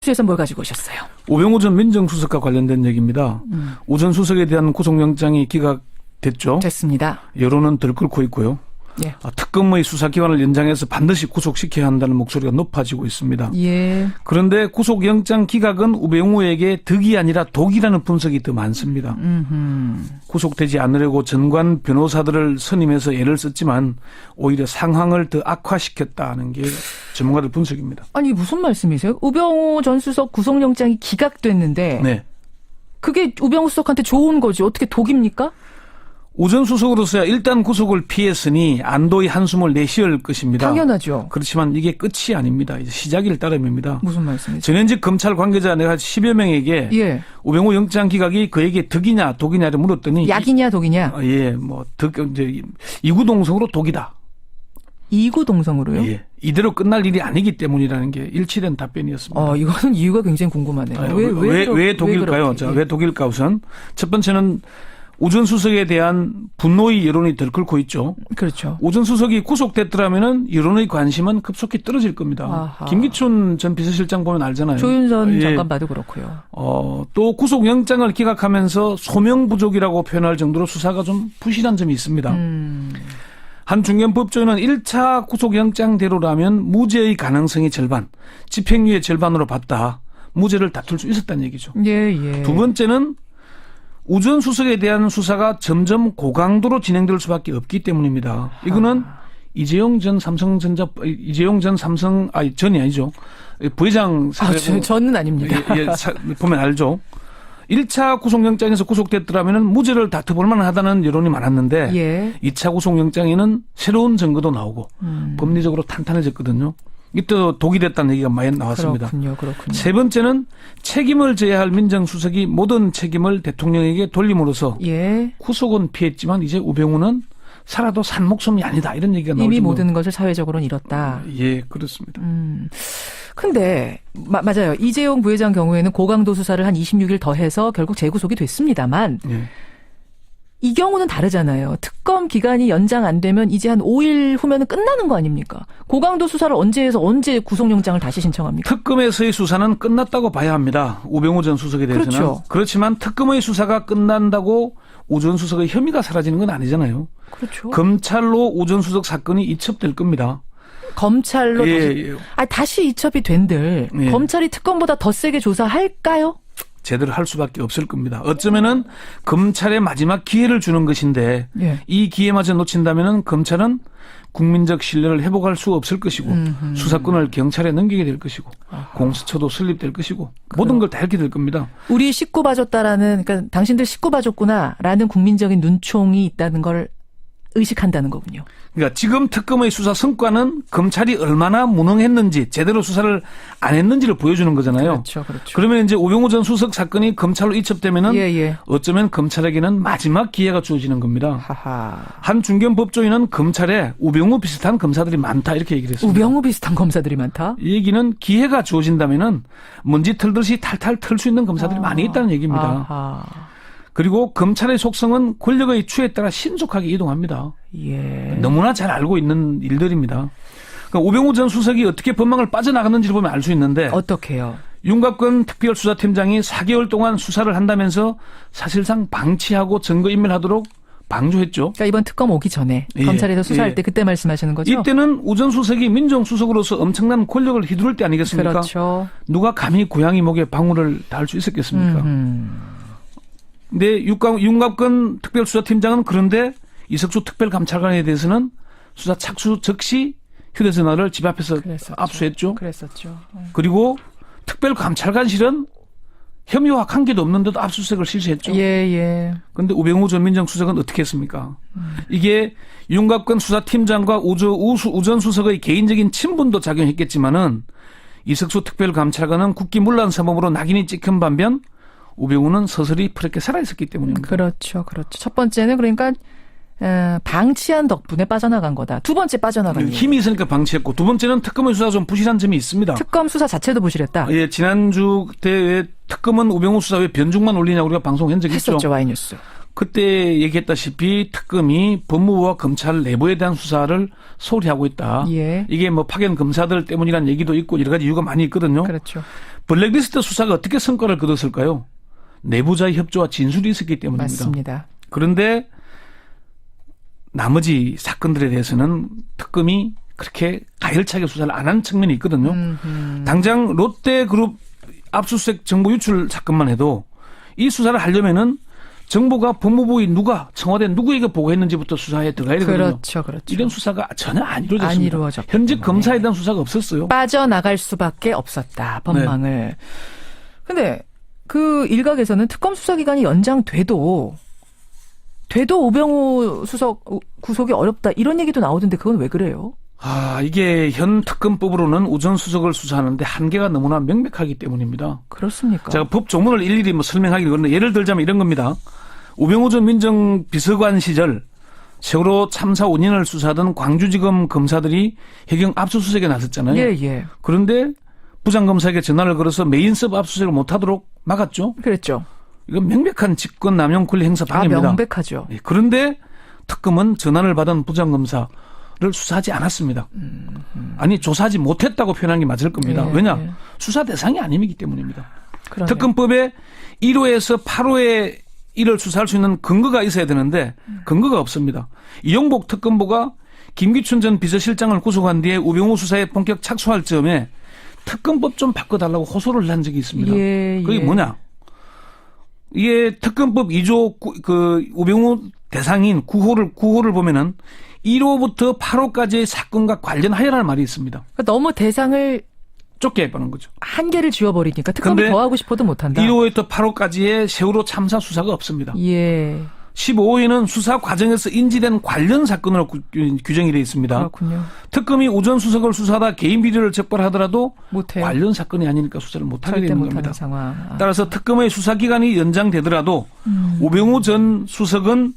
특집에서 뭘 가지고 오셨어요? 우병우 전 민정수석과 관련된 얘기입니다. 우 전 수석에 대한 구속영장이 기각됐죠. 됐습니다. 여론은 들끓고 있고요. 예. 특검의 수사기간을 연장해서 반드시 구속시켜야 한다는 목소리가 높아지고 있습니다. 예. 그런데 구속영장 기각은 우병우에게 득이 아니라 독이라는 분석이 더 많습니다. 구속되지 않으려고 전관 변호사들을 선임해서 애를 썼지만 오히려 상황을 더 악화시켰다는 게 전문가들 분석입니다. 아니 무슨 말씀이세요? 우병우 전 수석 구속영장이 기각됐는데 네. 그게 우병우 수석한테 좋은 거지. 어떻게 독입니까? 우 전 수석으로서야 일단 구속을 피했으니 안도의 한숨을 내쉬을 것입니다. 당연하죠. 그렇지만 이게 끝이 아닙니다. 이제 시작일 따름입니다. 무슨 말씀이세요? 전현직 검찰 관계자 내가 10여 명에게 예. 우병우 영장 기각이 그에게 득이냐 독이냐를 물었더니 약이냐 독이냐? 이제 이구동성으로 독이다. 이구동성으로요? 예. 이대로 끝날 일이 아니기 때문이라는 게 일치된 답변이었습니다. 이거는 이유가 굉장히 궁금하네요. 왜 독일까요? 왜 독일까 우선? 첫 번째는 우 전 수석에 대한 분노의 여론이 들끓고 있죠. 그렇죠. 우 전 수석이 구속됐더라면은 여론의 관심은 급속히 떨어질 겁니다. 아하. 김기춘 전 비서실장 보면 알잖아요. 조윤선 장관 봐도 그렇고요. 또 구속영장을 기각하면서 소명 부족이라고 표현할 정도로 수사가 좀 부실한 점이 있습니다. 한 중견 법조인은 1차 구속영장대로라면 무죄의 가능성이 절반, 집행유예 절반으로 봤다. 무죄를 다툴 수 있었다는 얘기죠. 예. 두 번째는 우 전 수석에 대한 수사가 점점 고강도로 진행될 수밖에 없기 때문입니다. 이거는 이재용 전 삼성 전이 아니죠. 부회장 저는 아닙니다. 보면 알죠. 1차 구속영장에서 구속됐더라면 무죄를 다퉈볼 만하다는 여론이 많았는데 예. 2차 구속영장에는 새로운 증거도 나오고 법리적으로 탄탄해졌거든요. 이때 독이 됐다는 얘기가 많이 나왔습니다. 그렇군요. 세 번째는 책임을 져야 할 민정수석이 모든 책임을 대통령에게 돌림으로써 예. 구속은 피했지만 이제 우병우는 살아도 산 목숨이 아니다. 이런 얘기가 나오죠. 이미 모든 것을 사회적으로는 잃었다. 예, 그렇습니다. 근데 맞아요. 이재용 부회장 경우에는 고강도 수사를 한 26일 더해서 결국 재구속이 됐습니다만 예. 이 경우는 다르잖아요. 특검 기간이 연장 안 되면 이제 한 5일 후면은 끝나는 거 아닙니까? 고강도 수사를 언제 해서 언제 구속영장을 다시 신청합니까? 특검에서의 수사는 끝났다고 봐야 합니다. 우병우 전 수석에 대해서는. 그렇죠. 그렇지만 특검의 수사가 끝난다고 우 전 수석의 혐의가 사라지는 건 아니잖아요. 그렇죠. 검찰로 우 전 수석 사건이 이첩될 겁니다. 검찰로 다시 이첩이 된들 예. 검찰이 특검보다 더 세게 조사할까요? 제대로 할 수밖에 없을 겁니다. 어쩌면은 검찰의 마지막 기회를 주는 것인데 예. 이 기회마저 놓친다면은 검찰은 국민적 신뢰를 회복할 수 없을 것이고 수사권을 경찰에 넘기게 될 것이고 공수처도 설립될 것이고 모든 걸 다 잃게 될 겁니다. 우리 식구 봐줬다라는 그러니까 당신들 식구 봐줬구나라는 국민적인 눈총이 있다는 걸 의식한다는 거군요. 그러니까 지금 특검의 수사 성과는 검찰이 얼마나 무능했는지 제대로 수사를 안 했는지를 보여주는 거잖아요. 그렇죠. 그러면 이제 우병우 전 수석 사건이 검찰로 이첩되면은 예. 어쩌면 검찰에게는 마지막 기회가 주어지는 겁니다. 하하. 한 중견 법조인은 검찰에 우병우 비슷한 검사들이 많다 이렇게 얘기를 했습니다. 우병우 비슷한 검사들이 많다? 이 얘기는 기회가 주어진다면은 먼지 털듯이 탈탈 털 수 있는 검사들이 많이 있다는 얘기입니다. 아하. 그리고 검찰의 속성은 권력의 추에 따라 신속하게 이동합니다. 예. 너무나 잘 알고 있는 일들입니다. 그러니까 우병우 전 수석이 어떻게 법망을 빠져나갔는지를 보면 알 수 있는데 어떻게요? 윤갑근 특별수사팀장이 4개월 동안 수사를 한다면서 사실상 방치하고 증거인멸하도록 방조했죠. 그러니까 이번 특검 오기 전에 검찰에서 수사할 때 그때 말씀하시는 거죠? 이때는 우 전 수석이 민정수석으로서 엄청난 권력을 휘두를 때 아니겠습니까? 그렇죠. 누가 감히 고양이 목에 방울을 달 수 있었겠습니까? 근데 윤갑근 특별수사팀장은 그런데 이석수 특별감찰관에 대해서는 수사 착수 즉시 휴대전화를 집 앞에서 압수했죠. 그랬었죠. 그리고 특별감찰관실은 혐의와 관계도 없는데도 압수수색을 실시했죠. 예. 그런데 우병우 전 민정수석은 어떻게 했습니까? 이게 윤갑근 수사팀장과 우 전 수석의 개인적인 친분도 작용했겠지만은 이석수 특별감찰관은 국기문란 사범으로 낙인이 찍힌 반면 우병우는 서서히 푸르게 살아있었기 때문입니다. 그렇죠. 첫 번째는 그러니까 방치한 덕분에 빠져나간 거다. 두 번째 빠져나간 힘이 있으니까 방치했고 두 번째는 특검의 수사 좀 부실한 점이 있습니다. 특검 수사 자체도 부실했다. 예, 지난주 때 특검은 우병우 수사 왜 변죽만 올리냐고 우리가 방송한 적이 있죠. 했었죠. 와이뉴스. 그때 얘기했다시피 특검이 법무부와 검찰 내부에 대한 수사를 소홀히 하고 있다. 예. 이게 뭐 파견 검사들 때문이라는 얘기도 있고 여러 가지 이유가 많이 있거든요. 그렇죠. 블랙리스트 수사가 어떻게 성과를 거뒀을까요? 내부자의 협조와 진술이 있었기 때문입니다. 맞습니다. 그런데 나머지 사건들에 대해서는 특검이 그렇게 가열차게 수사를 안 한 측면이 있거든요. 당장 롯데그룹 압수수색 정보 유출 사건만 해도 이 수사를 하려면은 정보가 법무부의 누가 청와대 누구에게 보고했는지부터 수사에 들어가야 되거든요. 그렇죠. 이런 수사가 전혀 안 이루어졌습니다. 안 이루어졌기 현직 때문에. 검사에 대한 수사가 없었어요. 빠져나갈 수밖에 없었다. 법망을. 근데 그 일각에서는 특검 수사기간이 연장돼도 우병우 수석 구속이 어렵다. 이런 얘기도 나오던데 그건 왜 그래요? 이게 현 특검법으로는 우전 수석을 수사하는데 한계가 너무나 명백하기 때문입니다. 그렇습니까? 제가 법 조문을 일일이 설명하기는 그런데 예를 들자면 이런 겁니다. 우병우 전 민정비서관 시절 세월호 참사 원인을 수사하던 광주지검 검사들이 해경 압수수색에 나섰잖아요. 예. 그런데 부장검사에게 전화를 걸어서 메인섭 압수수색을 못하도록 막았죠. 그랬죠. 이건 명백한 직권 남용 권리 행사 방해입니다. 명백하죠. 그런데 특검은 전화를 받은 부장검사를 수사하지 않았습니다. 아니 조사하지 못했다고 표현한 게 맞을 겁니다. 왜냐? 수사 대상이 아니기 때문입니다. 그러네요. 특검법에 1호에서 8호에 이를 수사할 수 있는 근거가 있어야 되는데 근거가 없습니다. 이용복 특검보가 김기춘 전 비서실장을 구속한 뒤에 우병우 수사에 본격 착수할 즈음에 특검법 좀 바꿔달라고 호소를 한 적이 있습니다. 그게 뭐냐? 이게 특검법 2조 그 우병우 대상인 9호를 보면은 1호부터 8호까지의 사건과 관련하여라는 말이 있습니다. 그러니까 너무 대상을 좁게 해보는 거죠. 한계를 지워버리니까 특검이 더 하고 싶어도 못한다. 1호부터 8호까지의 세월호 참사 수사가 없습니다. 예. 15호에는 수사 과정에서 인지된 관련 사건으로 규정이 되어 있습니다. 그렇군요. 특검이 우전 수석을 수사하다 개인 비리를 적발하더라도 못해요. 관련 사건이 아니니까 수사를 못하게 되는 겁니다. 상황. 따라서 특검의 수사 기간이 연장되더라도 우병우 전 수석은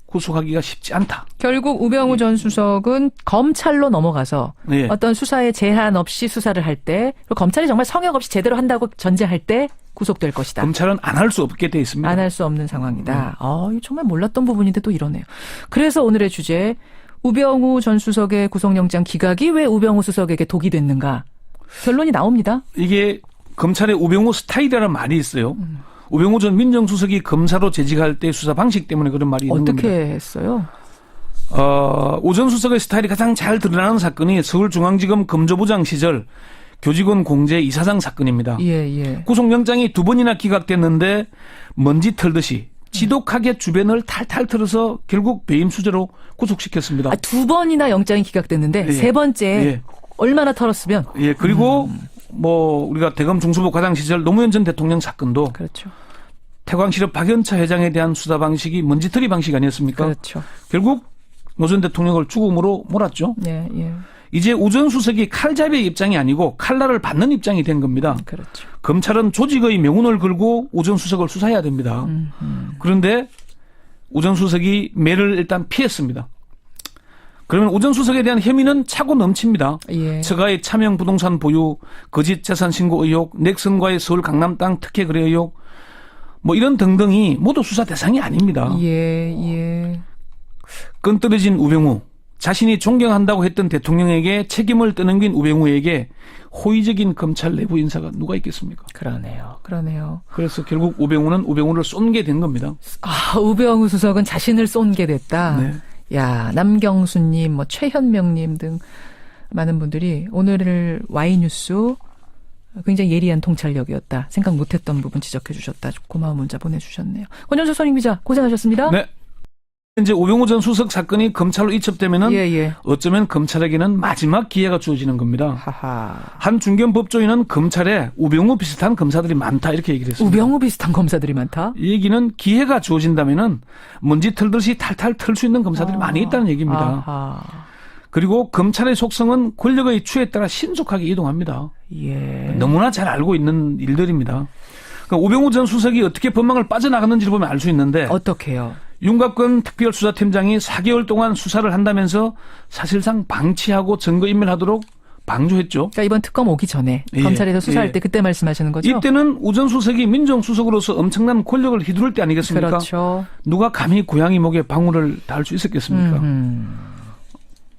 구속하기가 쉽지 않다. 결국 우병우 전 수석은 검찰로 넘어가서 네. 어떤 수사에 제한 없이 수사를 할 때, 검찰이 정말 성역 없이 제대로 한다고 전제할 때 구속될 것이다. 검찰은 안 할 수 없게 돼 있습니다. 안 할 수 없는 상황이다. 이거 정말 몰랐던 부분인데 또 이러네요. 그래서 오늘의 주제, 우병우 전 수석의 구속영장 기각이 왜 우병우 수석에게 독이 됐는가? 결론이 나옵니다. 이게 검찰의 우병우 스타일이라는 말이 있어요. 우병우 전 민정수석이 검사로 재직할 때 수사 방식 때문에 그런 말이 있는 어떻게 겁니다. 했어요? 오 전 수석의 스타일이 가장 잘 드러나는 사건이 서울중앙지검 검조부장 시절 교직원 공제 이사장 사건입니다. 예. 구속영장이 2번이나 기각됐는데 먼지 털듯이 지독하게 주변을 탈탈 털어서 결국 배임 수재로 구속시켰습니다. 2번이나 영장이 기각됐는데 예. 세 번째 예. 얼마나 털었으면? 예, 그리고 우리가 대검 중수부 과장 시절 노무현 전 대통령 사건도 그렇죠. 태광실업 박연차 회장에 대한 수사 방식이 먼지털이 방식 아니었습니까? 그렇죠. 결국 노 전 대통령을 죽음으로 몰았죠. 예. 이제 우 전 수석이 칼잡이의 입장이 아니고 칼날을 받는 입장이 된 겁니다. 그렇죠. 검찰은 조직의 명운을 걸고 우 전 수석을 수사해야 됩니다. 그런데 우 전 수석이 매를 일단 피했습니다. 그러면 우 전 수석에 대한 혐의는 차고 넘칩니다. 예. 처가의 차명 부동산 보유, 거짓 재산 신고 의혹, 넥슨과의 서울 강남 땅 특혜 거래 의혹, 이런 등등이 모두 수사 대상이 아닙니다. 예. 끈떨어진 우병우, 자신이 존경한다고 했던 대통령에게 책임을 떠넘긴 우병우에게 호의적인 검찰 내부 인사가 누가 있겠습니까? 그러네요. 그래서 결국 우병우는 우병우를 쏜게 된 겁니다. 우병우 수석은 자신을 쏜게 됐다. 네. 야, 남경수님, 최현명님 등 많은 분들이 오늘 Y뉴스 굉장히 예리한 통찰력이었다. 생각 못했던 부분 지적해 주셨다. 고마운 문자 보내주셨네요. 권현수 선임 기자 고생하셨습니다. 네. 이제 우병우 전 수석 사건이 검찰로 이첩되면은 예. 어쩌면 검찰에게는 마지막 기회가 주어지는 겁니다. 하하. 한 중견 법조인은 검찰에 우병우 비슷한 검사들이 많다 이렇게 얘기를 했습니다. 우병우 비슷한 검사들이 많다? 이 얘기는 기회가 주어진다면은 먼지 털듯이 탈탈 털 수 있는 검사들이 많이 있다는 얘기입니다. 아하. 그리고 검찰의 속성은 권력의 추에 따라 신속하게 이동합니다. 예. 너무나 잘 알고 있는 일들입니다. 그러니까 우병우 전 수석이 어떻게 법망을 빠져나갔는지를 보면 알 수 있는데 어떻게요? 윤갑근 특별수사팀장이 4개월 동안 수사를 한다면서 사실상 방치하고 증거인멸하도록 방조했죠. 그러니까 이번 특검 오기 전에 검찰에서 수사할 때 그때 말씀하시는 거죠? 이때는 우 전 수석이 민정수석으로서 엄청난 권력을 휘두를 때 아니겠습니까? 그렇죠. 누가 감히 고양이 목에 방울을 닿을 수 있었겠습니까?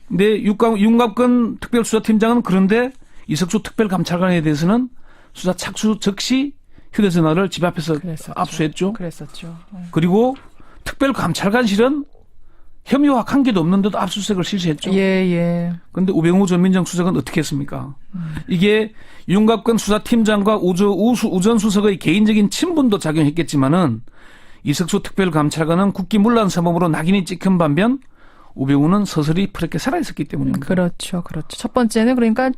근데 윤갑근 특별수사팀장은 그런데 이석수 특별감찰관에 대해서는 수사 착수 즉시 휴대전화를 집 앞에서 그랬었죠. 압수했죠. 그랬었죠. 그리고 특별감찰관실은 혐의와 관계도 없는데도 압수수색을 실시했죠. 예. 그런데 우병우 전 민정수석은 어떻게 했습니까? 이게 윤갑근 수사팀장과 우전 수석의 개인적인 친분도 작용했겠지만은 이석수 특별감찰관은 국기문란 사범으로 낙인이 찍힌 반면 우병우는 서서히 푸르게 살아있었기 때문입니다. 그렇죠. 첫 번째는 그러니까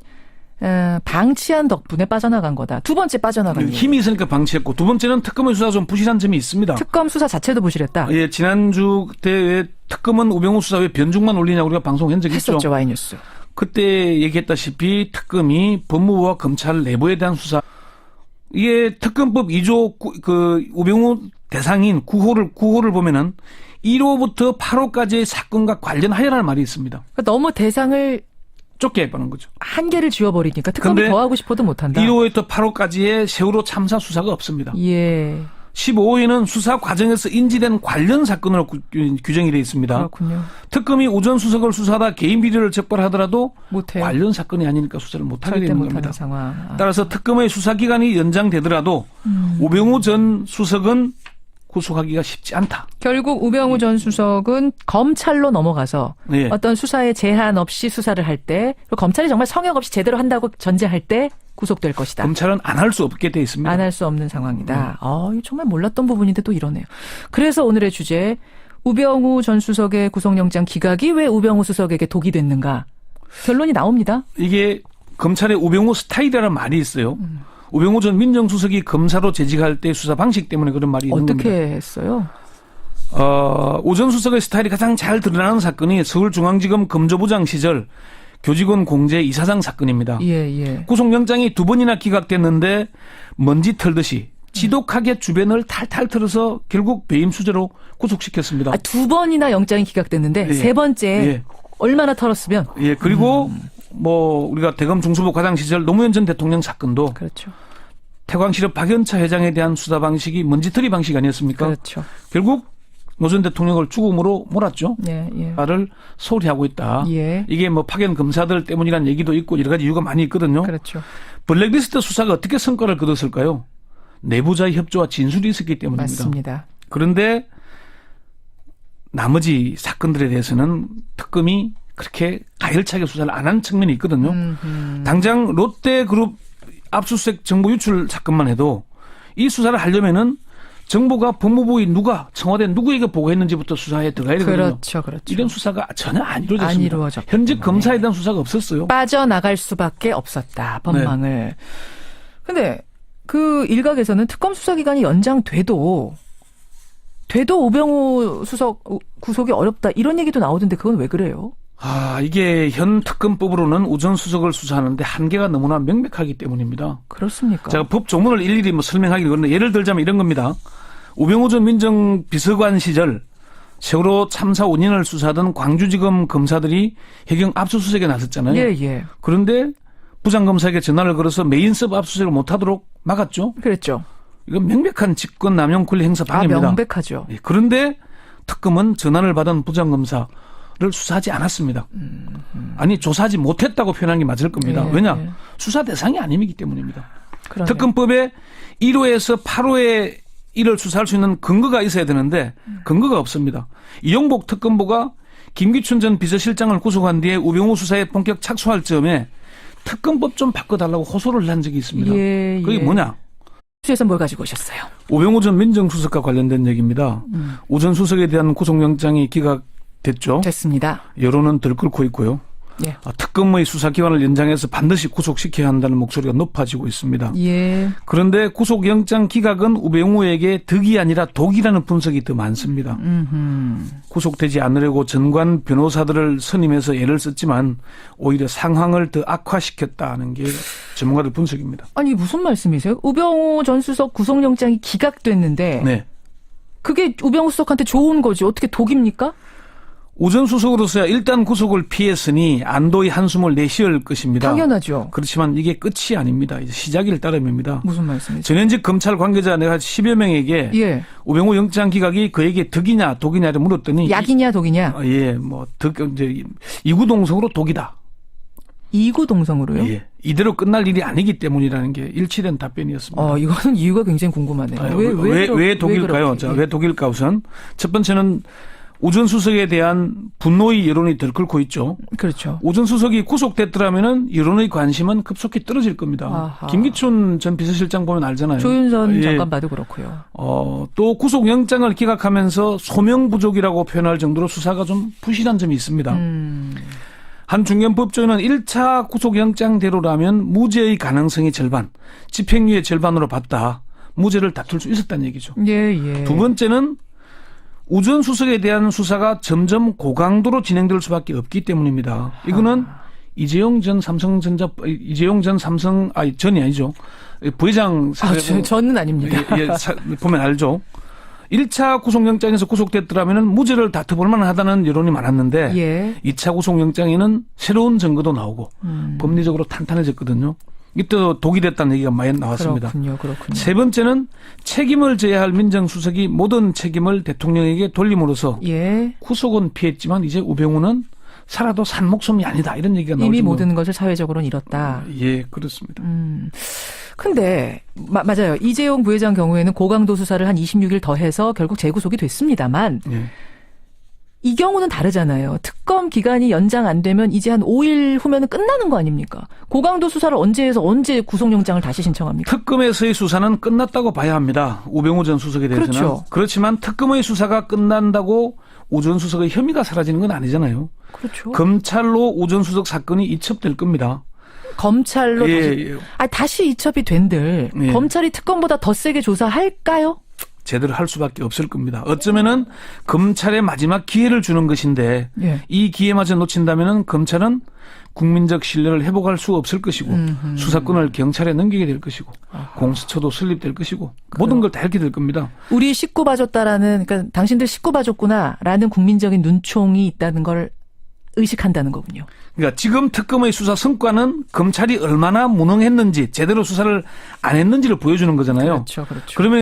방치한 덕분에 빠져나간 거다. 두 번째 빠져나간 이유. 힘이 있으니까 방치했고 두 번째는 특검의 수사 좀 부실한 점이 있습니다. 특검 수사 자체도 부실했다. 예, 지난주 때 특검은 우병우 수사 왜 변죽만 올리냐고 우리가 방송한 적이 있죠. 했었죠. 와이뉴스. 그때 얘기했다시피 특검이 법무부와 검찰 내부에 대한 수사 이게 특검법 2조 그 우병우 대상인 9호를 보면은 1호부터 8호까지의 사건과 관련하여라 할 말이 있습니다. 그러니까 너무 대상을 좁게 해버는 거죠. 한계를 지워버리니까 특검이 근데 더 하고 싶어도 못한다. 1호부터 8호까지의 세월호 참사 수사가 없습니다. 예. 15호에는 수사 과정에서 인지된 관련 사건으로 규정이 되어 있습니다. 그렇군요. 특검이 우전 수석을 수사하다 개인 비리를 적발하더라도 못해요. 관련 사건이 아니니까 수사를 못하게 절대 되는 못하는 겁니다. 상황. 따라서 특검의 수사 기간이 연장되더라도 우병우 전 수석은 구속하기가 쉽지 않다. 결국 우병우 전 수석은 검찰로 넘어가서 예. 어떤 수사에 제한 없이 수사를 할 때, 그리고 검찰이 정말 성역 없이 제대로 한다고 전제할 때 구속될 것이다. 검찰은 안 할 수 없게 돼 있습니다. 안 할 수 없는 상황이다. 이거 정말 몰랐던 부분인데 또 이러네요. 그래서 오늘의 주제, 우병우 전 수석의 구속영장 기각이 왜 우병우 수석에게 독이 됐는가? 결론이 나옵니다. 이게 검찰의 우병우 스타일이라는 말이 있어요. 우병우 전 민정수석이 검사로 재직할 때 수사 방식 때문에 그런 말이 있는 어떻게 겁니다. 했어요? 오 전 수석의 스타일이 가장 잘 드러나는 사건이 서울중앙지검 검조부장 시절 교직원 공제 이사장 사건입니다. 예. 구속영장이 2번이나 기각됐는데 먼지 털듯이 지독하게 주변을 탈탈 털어서 결국 배임 수재로 구속시켰습니다. 두 번이나 영장이 기각됐는데 예. 세 번째 예. 얼마나 털었으면? 예, 그리고 우리가 대검 중수부 과장 시절 노무현 전 대통령 사건도 그렇죠. 태광실업 박연차 회장에 대한 수사 방식이 먼지털이 방식 아니었습니까? 그렇죠. 결국 노 전 대통령을 죽음으로 몰았죠. 예. 말을 소홀히 하고 있다. 예. 이게 파견 검사들 때문이라는 얘기도 있고 여러 가지 이유가 많이 있거든요. 그렇죠. 블랙리스트 수사가 어떻게 성과를 거뒀을까요? 내부자의 협조와 진술이 있었기 때문입니다. 맞습니다. 그런데 나머지 사건들에 대해서는 특검이 그렇게 가열차게 수사를 안 한 측면이 있거든요. 당장 롯데그룹 압수수색 정보 유출 사건만 해도 이 수사를 하려면은 정보가 법무부의 청와대 누구에게 보고했는지부터 수사에 들어가야 되거든요. 그렇죠. 이런 수사가 전혀 안 이루어졌습니다. 안 이루어졌기 현직 때문에. 검사에 대한 수사가 없었어요. 빠져나갈 수밖에 없었다. 법망을. 근데 그 일각에서는 특검 수사 기간이 연장돼도 우병우 수석 구속이 어렵다. 이런 얘기도 나오던데 그건 왜 그래요? 이게 현 특검법으로는 우전 수석을 수사하는데 한계가 너무나 명백하기 때문입니다. 그렇습니까? 제가 법 조문을 일일이 설명하기 그런데 예를 들자면 이런 겁니다. 우병우 전 민정비서관 시절 세월호 참사 원인을 수사하던 광주지검 검사들이 해경 압수수색에 나섰잖아요. 예. 그런데 부장검사에게 전화를 걸어서 메인서브 압수수색을 못하도록 막았죠. 그랬죠. 이건 명백한 직권 남용 권리 행사 방해입니다. 명백하죠. 그런데 특검은 전화를 받은 부장검사를 수사하지 않았습니다. 아니 조사하지 못했다고 표현한 게 맞을 겁니다. 예, 왜냐? 예. 수사 대상이 아님이기 때문입니다. 그러네요. 특검법에 1호에서 8호에 이를 수사할 수 있는 근거가 있어야 되는데 근거가 없습니다. 이용복 특검보가 김기춘 전 비서실장을 구속한 뒤에 우병우 수사에 본격 착수할 즈음에 특검법 좀 바꿔달라고 호소를 한 적이 있습니다. 예. 그게 뭐냐? 수에서 뭘 가지고 오셨어요? 우병우 전 민정수석과 관련된 얘기입니다. 우 전 수석에 대한 구속영장이 기각됐죠. 됐습니다. 여론은 들끓고 있고요. 예. 특검의 수사기간을 연장해서 반드시 구속시켜야 한다는 목소리가 높아지고 있습니다. 예. 그런데 구속영장 기각은 우병우에게 득이 아니라 독이라는 분석이 더 많습니다. 구속되지 않으려고 전관 변호사들을 선임해서 애를 썼지만 오히려 상황을 더 악화시켰다는 게 전문가들 분석입니다. 아니 무슨 말씀이세요? 우병우 전 수석 구속영장이 기각됐는데 네. 그게 우병우 수석한테 좋은 거지. 어떻게 독입니까? 우 전 수석으로서야 일단 구속을 피했으니 안도의 한숨을 내쉬을 것입니다. 당연하죠. 그렇지만 이게 끝이 아닙니다. 이제 시작일 따름입니다. 무슨 말씀이세요? 전현직 검찰 관계자 내가 10여 명에게 예. 우병우 영장 기각이 그에게 득이냐 독이냐를 물었더니 약이냐 독이냐? 이제 이구동성으로 독이다. 이구동성으로요? 예. 이대로 끝날 일이 아니기 때문이라는 게 일치된 답변이었습니다. 이거는 이유가 굉장히 궁금하네요. 왜 독일까요? 자, 왜 독일까 우선? 첫 번째는 오 전 수석에 대한 분노의 여론이 들끓고 있죠. 그렇죠. 오 전 수석이 구속됐더라면은 여론의 관심은 급속히 떨어질 겁니다. 아하. 김기춘 전 비서실장 보면 알잖아요. 조윤선 예. 장관 봐도 그렇고요. 또 구속영장을 기각하면서 소명 부족이라고 표현할 정도로 수사가 좀 부실한 점이 있습니다. 한 중견 법조인은 1차 구속영장대로라면 무죄의 가능성이 절반, 집행유예 절반으로 봤다. 무죄를 다툴 수 있었다는 얘기죠. 예. 두 번째는 오 전 수석에 대한 수사가 점점 고강도로 진행될 수밖에 없기 때문입니다. 이거는 이재용 전 전이 아니죠. 부회장 저는 아닙니다. 보면 알죠. 1차 구속영장에서 구속됐더라면 무죄를 다퉈볼 만하다는 여론이 많았는데 예. 2차 구속영장에는 새로운 증거도 나오고 법리적으로 탄탄해졌거든요. 이때 독일했다는 얘기가 많이 나왔습니다. 그렇군요. 세 번째는 책임을 져야 할 민정수석이 모든 책임을 대통령에게 돌림으로써 예. 구속은 피했지만 이제 우병우는 살아도 산 목숨이 아니다. 이런 얘기가 나오죠. 이미 모든 것을 사회적으로는 잃었다. 예, 그렇습니다. 근데 맞아요. 이재용 부회장 경우에는 고강도 수사를 한 26일 더 해서 결국 재구속이 됐습니다만 예. 이 경우는 다르잖아요. 특검 기간이 연장 안 되면 이제 한 5일 후면은 끝나는 거 아닙니까? 고강도 수사를 언제 해서 언제 구속영장을 다시 신청합니까? 특검에서의 수사는 끝났다고 봐야 합니다. 우병우 전 수석에 대해서는. 그렇죠. 그렇지만 특검의 수사가 끝난다고 오 전 수석의 혐의가 사라지는 건 아니잖아요. 그렇죠. 검찰로 오 전 수석 사건이 이첩될 겁니다. 검찰로 예. 다시 이첩이 된들 예. 검찰이 특검보다 더 세게 조사할까요? 제대로 할 수밖에 없을 겁니다. 어쩌면은 검찰의 마지막 기회를 주는 것인데 예. 이 기회마저 놓친다면은 검찰은 국민적 신뢰를 회복할 수 없을 것이고 수사권을 경찰에 넘기게 될 것이고 공수처도 설립될 것이고 모든 걸 다 이렇게 될 겁니다. 우리 식구 봐줬다라는 그러니까 당신들 식구 봐줬구나라는 국민적인 눈총이 있다는 걸 의식한다는 거군요. 그러니까 지금 특검의 수사 성과는 검찰이 얼마나 무능했는지 제대로 수사를 안 했는지를 보여주는 거잖아요. 그렇죠. 그러면